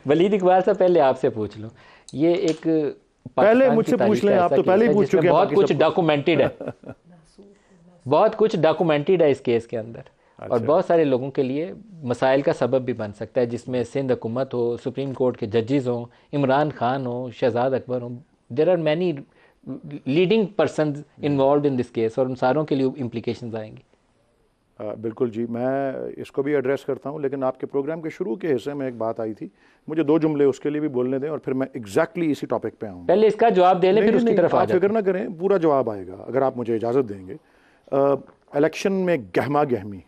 वलीद इकबाल साहब, पहले आपसे पूछ लूँ, ये एक पहले मुझसे पूछ लें, आप तो पहले ही पूछ चुके हैं। बहुत कुछ डॉक्यूमेंटेड है, बहुत कुछ डॉक्यूमेंटेड है इस केस के अंदर, और बहुत सारे लोगों के लिए मसाइल का सबब भी बन सकता है, जिसमें सिंध हुकूमत हो, सुप्रीम कोर्ट के जजेस हों, इमरान खान हो, शहजाद अकबर हो, there are many leading person involve in this case, और उन सारों के लिए इम्प्लीकेशंस आएंगी। बिल्कुल जी, मैं इसको भी एड्रेस करता हूँ, लेकिन आपके प्रोग्राम के शुरू के हिस्से में एक बात आई थी, मुझे 2 जुमले उसके लिए भी बोलने दें और फिर मैं एग्जैक्टली इसी टॉपिक पे आऊँ। पहले इसका जवाब दे लें, फिर उसकी तरफ आ जाए। फिक्र ना करें, पूरा जवाब आएगा अगर आप मुझे इजाज़त देंगे। इलेक्शन में गहमा गहमी,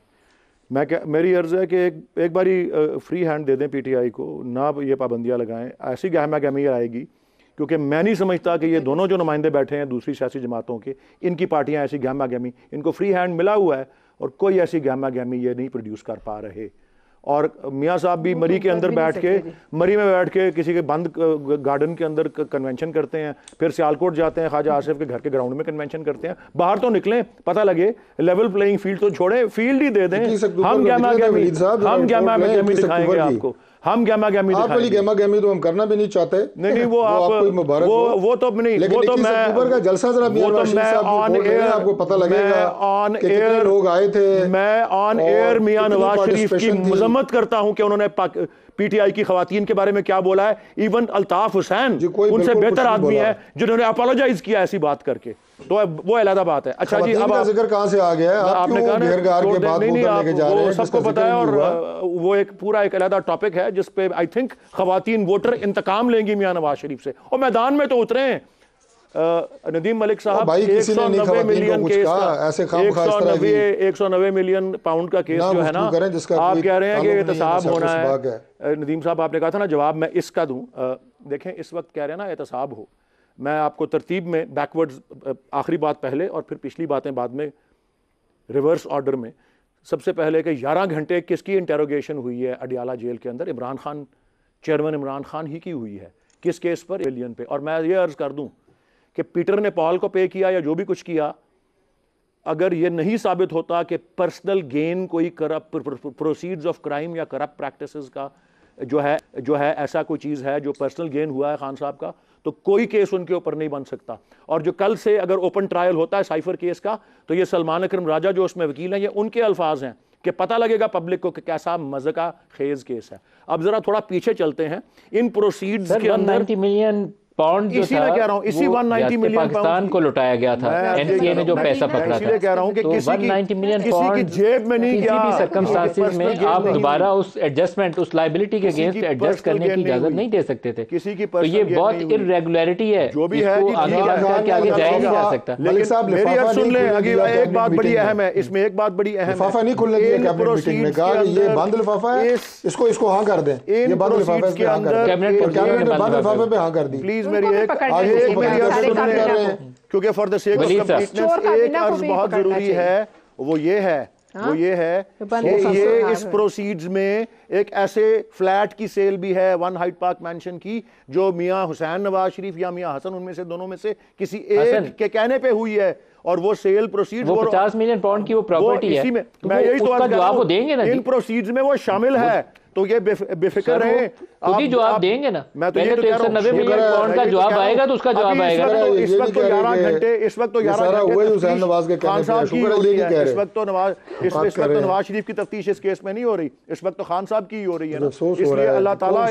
मेरी अर्ज़ है कि एक बारी फ्री हैंड दे दें पीटीआई को, ना ये पाबंदियाँ लगाएं। ऐसी गहमा गहमी आएगी, क्योंकि मैं नहीं समझता कि ये दोनों जो नुमाइंदे बैठे हैं दूसरी सियासी जमातों के, इनकी पार्टियां ऐसी गहमा गहमी, इनको फ्री हैंड मिला हुआ है और कोई ऐसी गहमा गहमी ये नहीं प्रोड्यूस कर पा रहे। और मियाँ साहब भी मरी के अंदर बैठ के, मरी में बैठ के किसी के बंद गार्डन के अंदर कन्वेंशन करते हैं, फिर सियालकोट जाते हैं, ख्वाजा आसिफ के घर के ग्राउंड में कन्वेंशन करते हैं। बाहर तो निकलें, पता लगे, लेवल प्लेइंग फील्ड तो छोड़े, फील्ड ही दे दें। हम गहमा गहमी दिखाएंगे आपको, हम गहमा गहमी वाली गहमा गहमी तो हम करना भी नहीं चाहते। नहीं वो आप वो तो नहीं, वो तो मैं अक्टूबर का जलसा जरा ऑन एयर आपको पता लगेगा, ऑन एयर लोग आए थे। मैं ऑन एयर मियां नवाज शरीफ की मजम्मत करता हूं कि उन्होंने पीटीआई की खवातीन के बारे में क्या बोला है। इवन अल्ताफ हुसैन उनसे बेहतर आदमी है जिन्होंने अपोलोजाइज किया ऐसी बात करके, तो वो अलग बात है। अच्छा जी, अब जिक्र कहां से आ गया है? आपने कहा नहीं, सबको पता है, और वो एक पूरा एक अलग टॉपिक है जिस पे आई थिंक खवातीन वोटर इंतकाम लेंगी मियां नवाज शरीफ से, और मैदान में तो उतरे हैं। नदीम मलिक साहब, 190 मिलियन केस का, 190 मिलियन पाउंड का केस जो है ना, आप कह रहे हैं कि एहतसाब होना है। नदीम साहब, आपने कहा था ना जवाब मैं इसका दूं। देखें, इस वक्त कह रहे हैं ना एहतसाब हो, मैं आपको तरतीब में बैकवर्ड्स, आखिरी बात पहले और फिर पिछली बातें बाद में, रिवर्स ऑर्डर में। सबसे पहले कि 11 घंटे किसकी इंटेरोगेशन हुई है अडियाला जेल के अंदर? इमरान खान, चेयरमैन इमरान खान ही की हुई है। किस केस पर? एलियन पे। और मैं ये अर्ज कर दूं कि पीटर ने पॉल को पे किया या जो भी कुछ किया, अगर ये नहीं साबित होता कि पर्सनल गेन कोई करप्ट प्रोसीड्स ऑफ क्राइम या करप्ट प्रैक्टिसेस का जो है ऐसा कोई चीज़ है जो पर्सनल गेन हुआ है खान साहब का, तो कोई केस उनके ऊपर नहीं बन सकता। और जो कल से अगर ओपन ट्रायल होता है साइफर केस का, तो ये सलमान अकरम राजा जो उसमें वकील हैं, ये उनके अल्फाज हैं कि पता लगेगा पब्लिक को कि कैसा मजे का खेज केस है। अब जरा थोड़ा पीछे चलते हैं इन प्रोसीड्स के अंदर। 190 मिलियन पाउंड इसी में कह रहा हूं, इसी 190 मिलियन पाकिस्तान को लुटाया गया था, एनसीए ने जो पैसा पकड़ा था। इसलिए कह रहा हूं कि तो 190 मिलियन किसी की जेब में नहीं गया। किसी भी सर्कमस्टेंसेस में आप दोबारा उस एडजस्टमेंट, उस लायबिलिटी के अगेंस्ट एडजस्ट करने की इजाजत नहीं दे सकते थे। किसी की तो ये बहुत इर्रेगुलरिटी है जो भी है, आगे जाया नहीं जा सकता। लेकिन मेरी अर्ज सुन ले, एक बात बड़ी अहम है इसमें, एक बात बड़ी अहम है। लिफाफा नहीं खुलने दिया कैबिनेट मीटिंग में, कहा कि ये बंद लिफाफा है, इसको हां कर दें। ये बंद लिफाफे पे हां कर दें, कैबिनेट ने बंद लिफाफे पे हां कर दी। प्लीज मेरी क्योंकि for the sake of completeness एक अर्ज बहुत जरूरी है, वो ये है कि ये इस प्रोसीड्स में एक ऐसे फ्लैट की सेल भी है, 1 हाइट पार्क मैंशन की, जो मियां हुसैन नवाज शरीफ या मियां हसन, उनमें से दोनों में से किसी एक के कहने पे हुई है, और वो सेल प्रोसीड्स, वो 50 मिलियन पाउंड की वो प्रॉपर्टी है। मैं यही तो जवाब देंगे ना, इन प्रोसीड्स में वो शामिल है, तो ये बेफिक्र रहे, खुद ही जवाब देंगे ना। मैं तो पहले तो 190 मिलियन पाउंड का जवाब आएगा, तो उसका जवाब आएगा। इस वक्त तो 11 घंटे, इस वक्त तो 11 हुसैन नवाज के खान साहब की हो रही है। इस वक्त तो नवाज शरीफ की तफ्तीश इस केस में नहीं हो रही, इस वक्त तो खान साहब की हो रही है ना। इसलिए अल्लाह ताला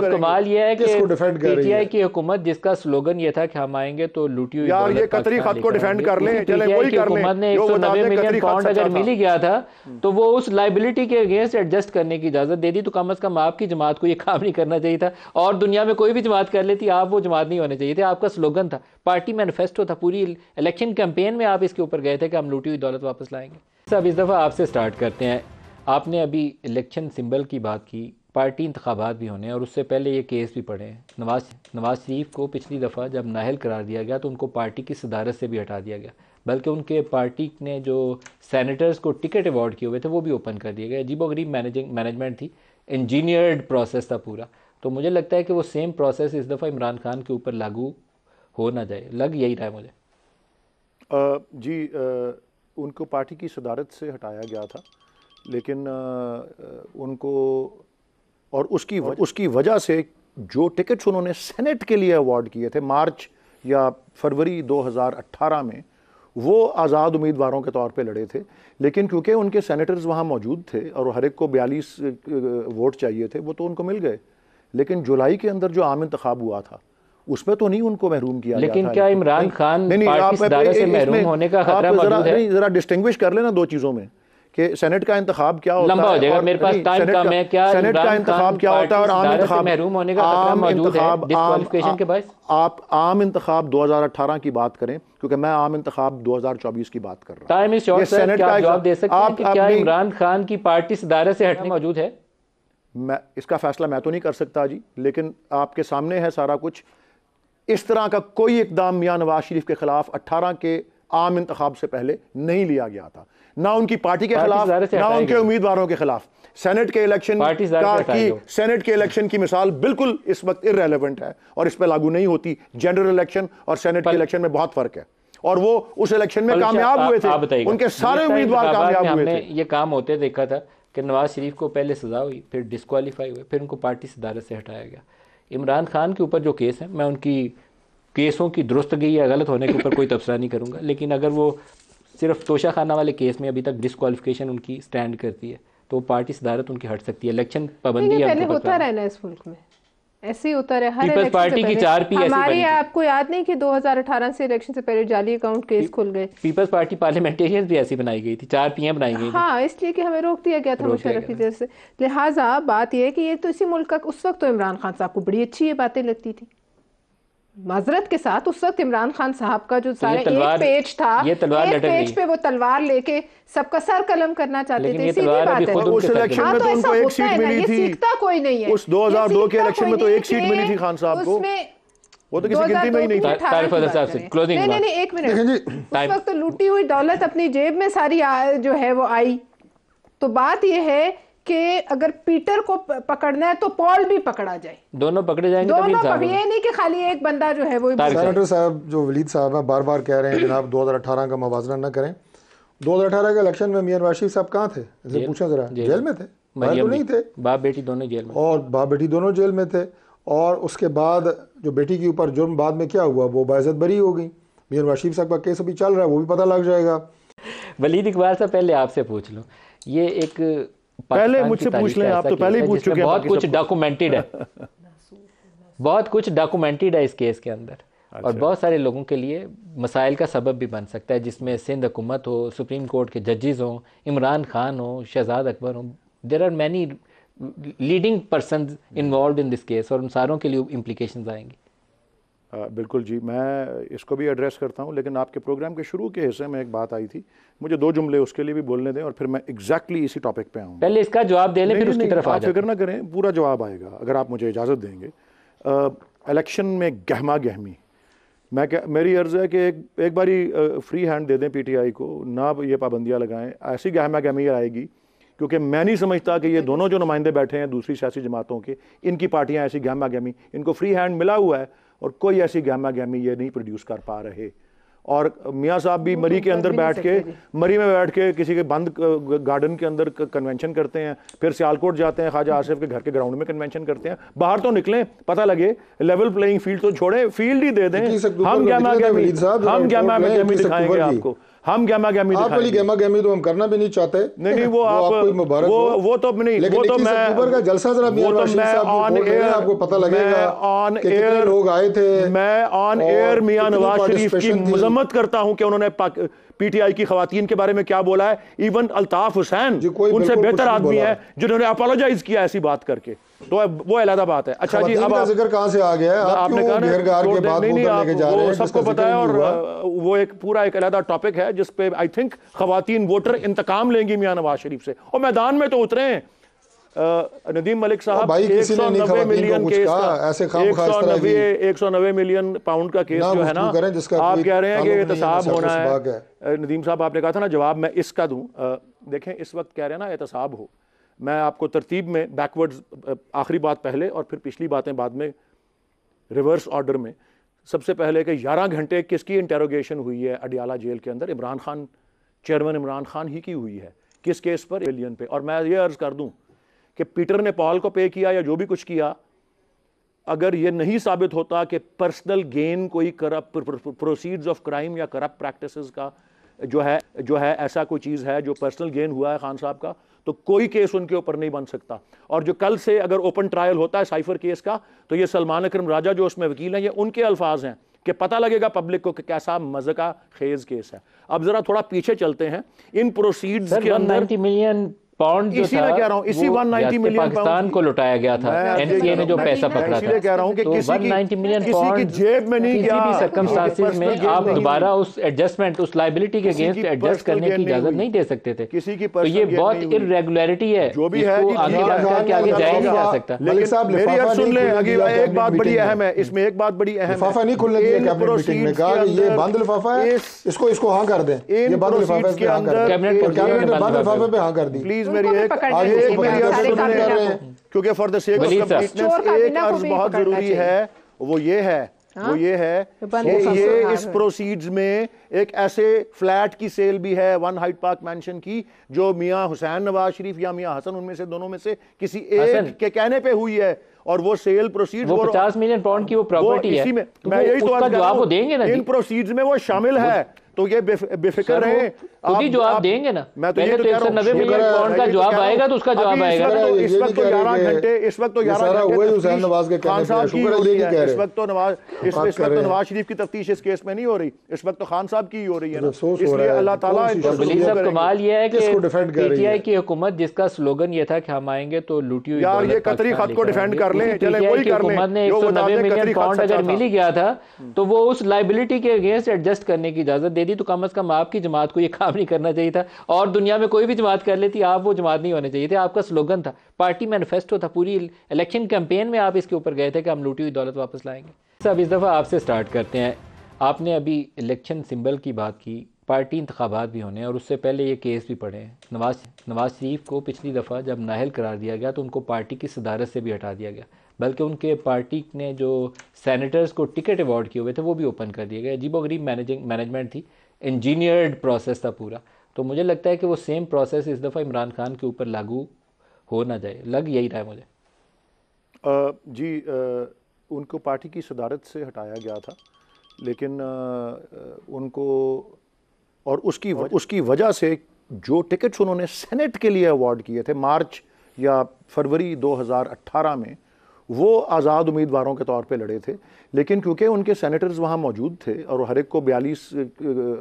कमाल ये है कि पीटीआई की हुकूमत, जिसका स्लोगन ये था कि हम आएंगे तो लूटी हुई यार, ये कतरी खत को डिफेंड कर लें, चले वही कर लें। हुकूमत ने 190 मिलियन पाउंड अगर मिल ही गया था, तो वो उस लायबिलिटी के अगेंस्ट एडजस्ट करने की इजाजत दे दी, तो कम से कम आपकी जमात को ये काम नहीं करना चाहिए था। और दुनिया में कोई भी जमात कर लेती, आप वो जमात नहीं होने चाहिए थे। आपका स्लोगन था, पार्टी मैनिफेस्टो था, पूरी इलेक्शन कैंपेन में आप इसके ऊपर गए थे कि हम लूटी हुई दौलत वापस लाएंगे। सब इस दफ़ा आपसे स्टार्ट करते हैं। आपने अभी इलेक्शन सिंबल की बात की, पार्टी इंतखाबात भी होने हैं, और उससे पहले ये केस भी पड़े हैं। नवाज शरीफ को पिछली दफ़ा जब नाअहल करार दिया गया, तो उनको पार्टी की सदारत से भी हटा दिया गया, बल्कि उनके पार्टी ने जो सैनेटर्स को टिकट अवार्ड किए हुए थे वो भी ओपन कर दिए गए। अजीबोगरीब मैनेजमेंट थी, इंजीनियर्ड प्रोसेस था पूरा। तो मुझे लगता है कि वो सेम प्रोसेस इस दफ़ा इमरान खान के ऊपर लागू हो ना जाए, लग यही रहा है मुझे। उनको पार्टी की सदारत से हटाया गया था, लेकिन उनको और उसकी वजह से जो टिकट्स उन्होंने सेनेट के लिए अवार्ड किए थे मार्च या फरवरी 2018 में, वो आज़ाद उम्मीदवारों के तौर पे लड़े थे, लेकिन क्योंकि उनके सेनेटर्स वहाँ मौजूद थे और हर एक को 42 वोट चाहिए थे, वो तो उनको मिल गए। लेकिन जुलाई के अंदर जो आम इंतखाब हुआ था उसमें तो नहीं उनको महरूम किया गया था। लेकिन क्या इमरान खान पार्टी सदारत से महरूम होने का खतरा मौजूद है? जरा डिस्टिंग्विश कर लेना दो चीज़ों में कि सेनेट का इंतखाब क्या होता है, लंबा हो जाएगा, मेरे पास टाइम कम है। क्या सेनेट का इंतखाब क्या होता है और आम इंतखाब महरूम होने का खतरा मौजूद है डिस्क्वालिफिकेशन के बायस? आप आम इंतखाब 2018 की बात करें, क्योंकि मैं आम इंतखाब 2024 की बात कर रहा हूँ। टाइम इज शॉर्ट सर, क्या आप जवाब दे सकते हैं कि क्या इमरान खान की पार्टी सदारत से हटने मौजूद है? मैं इसका फैसला मैं तो नहीं कर सकता जी, लेकिन आपके सामने है सारा कुछ। इस तरह का कोई इकदाम मियां नवाज शरीफ के खिलाफ 18 के आम इंतखाब से पहले नहीं लिया गया था, ना उनकी पार्टी के खिलाफ, ना उनके उम्मीदवारों के खिलाफ। सेनेट के इलेक्शन की मिसाल बिल्कुल इस वक्त इररेलेवेंट है और इस पर लागू नहीं होती। जनरल इलेक्शन और सेनेट के इलेक्शन में बहुत फर्क है, और वो उस इलेक्शन में कामयाब हुए थे, उनके सारे उम्मीदवार कामयाब हुए थे। ये काम होते देखा था कि नवाज शरीफ को पहले सजा हुई, फिर डिस्क्वालीफाई हुए, फिर उनको पार्टी सदारत से हटाया गया। इमरान खान के ऊपर जो केस है, मैं उनकी केसों की दुरुस्तगी या गलत होने के ऊपर कोई तबसरा नहीं करूंगा, लेकिन अगर वो सिर्फ तोशा खाना वाले केस में अभी तक डिस्क्वालिफिकेशन उनकी स्टैंड करती है तो पार्टी सदारत उनकी हट सकती है। इलेक्शन पाबंदी पहले होता रहना है इस मुल्क में, ऐसे ही होता रहा हर पीपल्स पार्टी की 4 पी हमारी। आपको याद नहीं कि 2018 से इलेक्शन से पहले जाली अकाउंट केस खुल गए? पीपल्स पार्टी पार्लियामेंटेरियन भी ऐसी बनाई गई थी, 4 पीएम बनाई गई थी। हाँ, इसलिए कि हमें रोक दिया गया था मुशर्रफ की तरफ से। लिहाजा बात यह है कि ये तो इसी मुल्क का उस वक्त तो इमरान खान साहब को बड़ी अच्छी ये बातें लगती थी, माजरत के साथ। उस वक्त इमरान खान साहब का जो सारा एक पेज था, एक पेज पे वो तलवार लेके सबका सर कलम करना चाहते थे। सीधी बात है। उस इलेक्शन में तो उनको एक सीट मिली थी, सीखता कोई नहीं है। उस 2002 के इलेक्शन में तो एक सीट मिली थी खान साहब को, वो तो किसी गिनती में ही नहीं था। नहीं, एक मिनट। उस वक्त तो लूटी हुई दौलत अपनी जेब में सारी जो है वो आई। तो बात ये है कि अगर पीटर को पकड़ना है तो पॉल भी पकड़ा जाए, दोनों पकड़े जाएंगे। ये नहीं कि खाली एक बंदा जो है वो। सेनेटर साहब जो वलीद साहब हैं बार बार कह रहे हैं जनाब 2018 का मवाजना न करें। 2018 के इलेक्शन में मियां नवाज शरीफ साहब कहाँ थे? इसे पूछें जरा। जेल में थे? तो नहीं थे, बाप बेटी दोनों जेल में, और बाप बेटी दोनों जेल में थे। और उसके बाद जो बेटी के ऊपर जुर्म बाद में क्या हुआ, वो बाइज्जत बरी हो गई। मियां नवाज शरीफ साहब का केस अभी चल रहा है, वो भी पता लग जाएगा। वलीद इकबाल साहब पहले आपसे पूछ लो, ये एक पहले मुझसे पूछ लें, आप तो पहले ही पूछ चुके हैं। बहुत कुछ डॉक्यूमेंटेड है, बहुत कुछ डॉक्यूमेंटेड है इस केस के अंदर। अच्छा। और बहुत सारे लोगों के लिए मसाइल का सबब भी बन सकता है, जिसमें सिंध हुकूमत हो, सुप्रीम कोर्ट के जजेस हों, इमरान खान हो, शहजाद अकबर हो। There are many leading persons involve in this case, और उन सारों के लिए इम्प्लीकेशंस आएंगी। बिल्कुल जी, मैं इसको भी एड्रेस करता हूं, लेकिन आपके प्रोग्राम के शुरू के हिस्से में एक बात आई थी, मुझे 2 जुमले उसके लिए भी बोलने दें और फिर मैं एग्जैक्टली इसी टॉपिक पे आऊँ। पहले इसका जवाब दे लें, फिर उसकी तरफ आ जाएं। फिक्र ना करें, पूरा जवाब आएगा अगर आप मुझे इजाज़त देंगे। इलेक्शन में गहमा गहमी, मेरी अर्ज़ है कि एक बारी फ्री हैंड दे दें पीटीआई को, ना ये पाबंदियाँ लगाएं। ऐसी गहमा गहमी आएगी, क्योंकि मैं नहीं समझता कि ये दोनों जो नुमाइंदे बैठे हैं दूसरी सियासी जमातों के, इनकी पार्टियाँ ऐसी गहमा गहमी, इनको फ्री हैंड मिला हुआ है और कोई ऐसी गहमा गहमी ये नहीं प्रोड्यूस कर पा रहे। और मियाँ साहब भी मरी के अंदर बैठ के, मरी में बैठ के किसी के बंद गार्डन के अंदर कन्वेंशन करते हैं, फिर सियालकोट जाते हैं, ख्वाजा आसिफ के घर के ग्राउंड में कन्वेंशन करते हैं। बाहर तो निकलें, पता लगे, लेवल प्लेइंग फील्ड तो छोड़े, फील्ड ही दे दें। हम गहमा गहमी दिखाएंगे आपको, हम गहमा गहमी वाली गहमा गहमी तो हम करना भी नहीं चाहते। नहीं वो आप वो तो नहीं, वो तो मैं अक्टूबर का जलसा जरा ऑन एयर आपको पता लगेगा, ऑन एयर लोग आए थे। मैं ऑन एयर मियां नवाज शरीफ की मजम्मत करता हूं कि उन्होंने पीटीआई की खवातीन के बारे में क्या बोला है। इवन अल्ताफ हुसैन उनसे बेहतर आदमी है जिन्होंने अपोलोजाइज किया ऐसी बात करके, तो वो अलग बात है। अच्छा जी, अब जिक्र कहां से आ गया? आपने कहा सबको पता है, और वो एक पूरा एक अलग टॉपिक है जिस पे आई थिंक खवातीन वोटर इंतकाम लेंगी मियां नवाज शरीफ से, और मैदान में तो उतरे हैं। नदीम मलिक साहब 190 मिलियन केस का, 190 मिलियन पाउंड का केस जो है ना, आप कह रहे हैं कि एहतसाब होना है। नदीम साहब आपने कहा था ना, जवाब मैं इसका दूं। देखें, इस वक्त कह रहे हैं ना एहतसाब हो, मैं आपको तरतीब में बैकवर्ड्स, आखिरी बात पहले और फिर पिछली बातें बाद में, रिवर्स ऑर्डर में। सबसे पहले कि 11 घंटे किसकी इंटेरोगेशन हुई है अडियाला जेल के अंदर? इमरान खान, चेयरमैन इमरान खान ही की हुई है। किस केस पर? एलियन पे। और मैं ये अर्ज कर दूं कि पीटर ने पॉल को पे किया या जो भी कुछ किया, अगर ये नहीं साबित होता कि पर्सनल गेन कोई करप्ट प्रोसीड्स ऑफ क्राइम या करप्ट प्रैक्टिसेस का जो है ऐसा कोई चीज़ है जो पर्सनल गेन हुआ है खान साहब का, तो कोई केस उनके ऊपर नहीं बन सकता। और जो कल से अगर ओपन ट्रायल होता है साइफर केस का, तो ये सलमान अकरम राजा जो उसमें वकील हैं, ये उनके अल्फाज हैं कि पता लगेगा पब्लिक को कि कैसा मजे का खेज केस है। अब जरा थोड़ा पीछे चलते हैं इन प्रोसीड्स के अंदर। 190 मिलियन पाउंड जो इसी मैं कह रहा हूं, इसी 190 मिलियन पाकिस्तान को लुटाया गया था, एनसीए ने जो पैसा पकड़ा था। इसलिए कह रहा हूं कि तो किसी 190 मिलियन पाउंड की जेब में नहीं गया। किसी भी सर्कमस्टेंसेस में आप दोबारा उस एडजस्टमेंट, उस लायबिलिटी के अगेंस्ट एडजस्ट करने की इजाजत नहीं दे सकते थे। किसी की तो ये बहुत इरेगुलरिटी है जो भी है, आगे जाया नहीं जा सकता। लेकिन साहब मेरी अर्ज सुन ले, एक बात बड़ी अहम है इसमें, एक बात बड़ी अहम है, लिफाफा नहीं खुलने दिया कैबिनेट मीटिंग में, कहा ये बंद लिफाफा है, इसको हाँ कर दें, ये बंद लिफाफे पे हाँ कर दें, कैबिनेट ने बंद लिफाफे पे हाँ कर दी। प्लीज मेरी क्योंकि for the sake of completeness एक अर्ज बहुत जरूरी है, वो ये है कि ये इस प्रोसीड्स में एक ऐसे फ्लैट की सेल भी है वन हाइट पार्क मैंशन की, जो मियां हुसैन नवाज शरीफ या मियां हसन, उनमें से दोनों में से किसी एक के कहने पे हुई है, और वो सेल प्रोसीड्स वो 50 मिलियन पाउंड की वो प्रॉपर्टी है। मैं यही तो जवाब वो देंगे ना, इन प्रोसीड्स में वो शामिल है, तो ये बेफिक्र रहे, खुद ही जवाब देंगे ना। मैं तो ये तो 190 मिलियन पाउंड का जवाब आएगा तो उसका जवाब आएगा। इस वक्त तो 11 घंटे इस वक्त तो 11 घंटे खान साहब की हो रही है। इस वक्त तो नवाज शरीफ की तफ्तीश इस केस में नहीं हो रही, इस वक्त तो खान साहब की हो रही है ना। इसलिए अल्लाह ताला कमाल ये है कि पीटीआई की हुकूमत जिसका स्लोगन ये था कि हम आएंगे तो लूटी हुई यार, ये कतरी खत को डिफेंड कर लें, चले वही कर लें। हुकूमत ने 190 मिलियन पाउंड अगर मिल ही गया था तो वो उस लायबिलिटी के अगेंस्ट एडजस्ट करने की इजाजत दे दी, तो कम से कम आपकी जमात को ये काम नहीं करना चाहिए था। और दुनिया में कोई भी जमात कर लेती, आप वो जमात नहीं होने चाहिए थे। आपका स्लोगन था, पार्टी मैनिफेस्टो था, पूरी इलेक्शन कैंपेन में आप इसके ऊपर गए थे कि हम लूटी हुई दौलत वापस लाएंगे। सब इस दफ़ा आपसे स्टार्ट करते हैं। आपने अभी इलेक्शन सिंबल की बात की, पार्टी इंतखाबात भी होने हैं और उससे पहले ये केस भी पड़े हैं। नवाज शरीफ को पिछली दफ़ा जब नाअहल करार दिया गया तो उनको पार्टी की सदारत से भी हटा दिया गया, बल्कि उनके पार्टी ने जो सैनेटर्स को टिकट अवार्ड किए हुए थे वो भी ओपन कर दिए गए। अजीबोगरीब मैनेजमेंट थी, इंजीनियर्ड प्रोसेस था पूरा। तो मुझे लगता है कि वो सेम प्रोसेस इस दफ़ा इमरान खान के ऊपर लागू हो ना जाए, लग यही रहा है मुझे। उनको पार्टी की सदारत से हटाया गया था, लेकिन उनको और उसकी वजह से जो टिकट्स उन्होंने सेनेट के लिए अवार्ड किए थे मार्च या फरवरी 2018 में, वो आज़ाद उम्मीदवारों के तौर पे लड़े थे, लेकिन क्योंकि उनके सेनेटर्स वहाँ मौजूद थे और हर एक को 42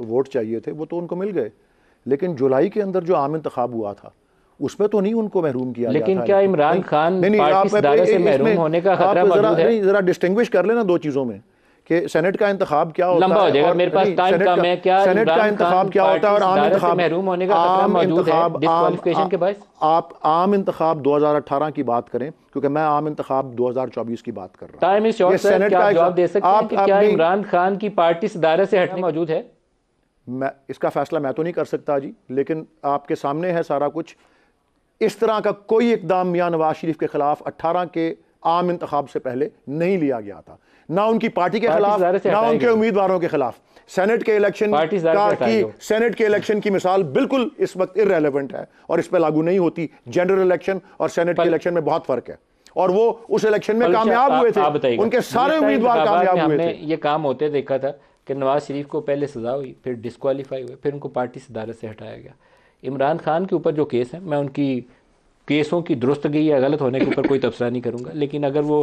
वोट चाहिए थे, वो तो उनको मिल गए। लेकिन जुलाई के अंदर जो आम इंतखाब हुआ था उसमें तो नहीं उनको महरूम किया लेकिन गया था। क्या इमरान खान पार्टी सदारत से महरूम होने का खतरा मौजूद है? जरा डिस्टिंग्विश कर लेना दो चीज़ों में कि सेनेट का इंतखाब क्या होता है, लंबा हो जाएगा, मेरे पास टाइम कम है। क्या सेनेट का इंतखाब क्या होता है और आम इंतखाब महरूम होने का खतरा मौजूद है डिस्क्वालिफिकेशन के बायस? आप आम इंतखाब 2018 की बात करें, क्योंकि मैं आम इंतखाब 2024 की बात कर रहा हूं। टाइम इज शॉर्ट सर, क्या आप जवाब दे सकते हैं कि क्या इमरान खान की पार्टी सदारत से हटने मौजूद है? मैं इसका फैसला मैं तो नहीं कर सकता जी, लेकिन आपके सामने है सारा कुछ। इस तरह का कोई इकदाम मियां नवाज शरीफ के खिलाफ 18 के आम इंतखाब से पहले नहीं लिया गया था, ना उनकी पार्टी के खिलाफ, ना उनके उम्मीदवारों के खिलाफ। सेनेट के इलेक्शन की मिसाल बिल्कुल इस वक्त इररेलेवेंट है और इस पर लागू नहीं होती। जनरल इलेक्शन और सेनेट के इलेक्शन में बहुत फर्क है, और वो उस इलेक्शन में कामयाब हुए थे, उनके सारे उम्मीदवार कामयाब हुए थे। ये काम होते देखा था कि नवाज शरीफ को पहले सजा हुई, फिर डिस्क्वालीफाई हुए, फिर उनको पार्टी सदारत से हटाया गया। इमरान खान के ऊपर जो केस है, मैं उनकी केसों की दुरुस्तगी या गलत होने के ऊपर कोई तबसरा नहीं करूँगा, लेकिन अगर वो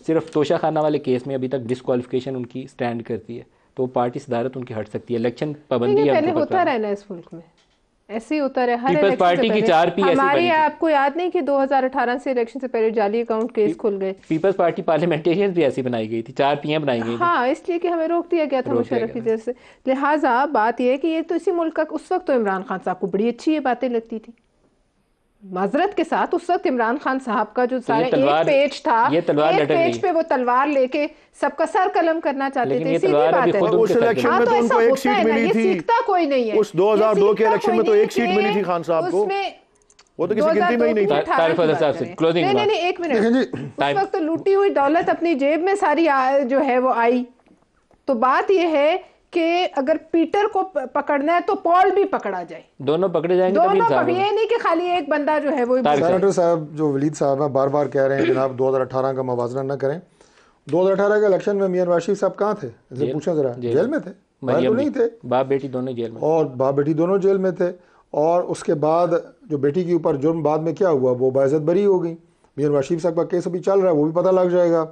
सिर्फ तोशा खाना वाले केस में अभी तक डिस्क्वालिफिकेशन उनकी स्टैंड करती है तो पार्टी सदारत उनकी हट सकती है। इलेक्शन पाबंदी पहले होता रहना इस मुल्क में, ऐसे ही होता रहा। पीपल्स पार्टी की 4 पी हमारी, आपको याद नहीं कि 2018 से इलेक्शन से पहले जाली अकाउंट केस खुल गए? पीपल्स पार्टी पार्लियामेंटेरियंस भी ऐसी बनाई गई थी, 4 पियां बनाई गई थी। हाँ, इसलिए कि हमें रोक दिया गया था मुशर्रफ की तरफ से। लिहाजा बात यह है कि ये तो इसी मुल्क का, उस वक्त तो इमरान खान साहब को बड़ी अच्छी ये बातें लगती थी, माजरत के साथ। उस वक्त इमरान खान साहब का जो सारे एक पेज था, एक पेज पे वो तलवार लेके सबका सर कलम करना चाहते थे। सीधी बात है, उस इलेक्शन में तो उनको एक सीट मिली थी, सीखता कोई नहीं है। उस 2002 के इलेक्शन में तो एक सीट मिली थी खान साहब को, वो तो किसी गिनती में ही नहीं था। नहीं, एक मिनट, उस वक्त तो लूटी हुई दौलत अपनी जेब में सारी जो है वो आई। तो बात यह है कि अगर पीटर को पकड़ना है तो पॉल भी पकड़ा जाए, दोनों पकड़े जाएंगे। दोनों पकड़े नहीं कि खाली एक बंदा जो है वो। सेनेटर साहब जो वलीद साहब है बार बार कह रहे हैं जनाब 2018 का मवाजना न करें। 2018 के इलेक्शन में मियां नवाज शरीफ साहब कहाँ थे? इनसे पूछें जरा। जेल में थे, बाहर तो नहीं थे। बाप बेटी दोनों जेल में, और बाप बेटी दोनों जेल में थे। और उसके बाद जो बेटी के ऊपर जुर्म बाद में क्या हुआ, वो बाइज्जत बरी हो गई। मियां नवाज शरीफ साहब का केस अभी चल रहा है, वो भी पता लग जाएगा।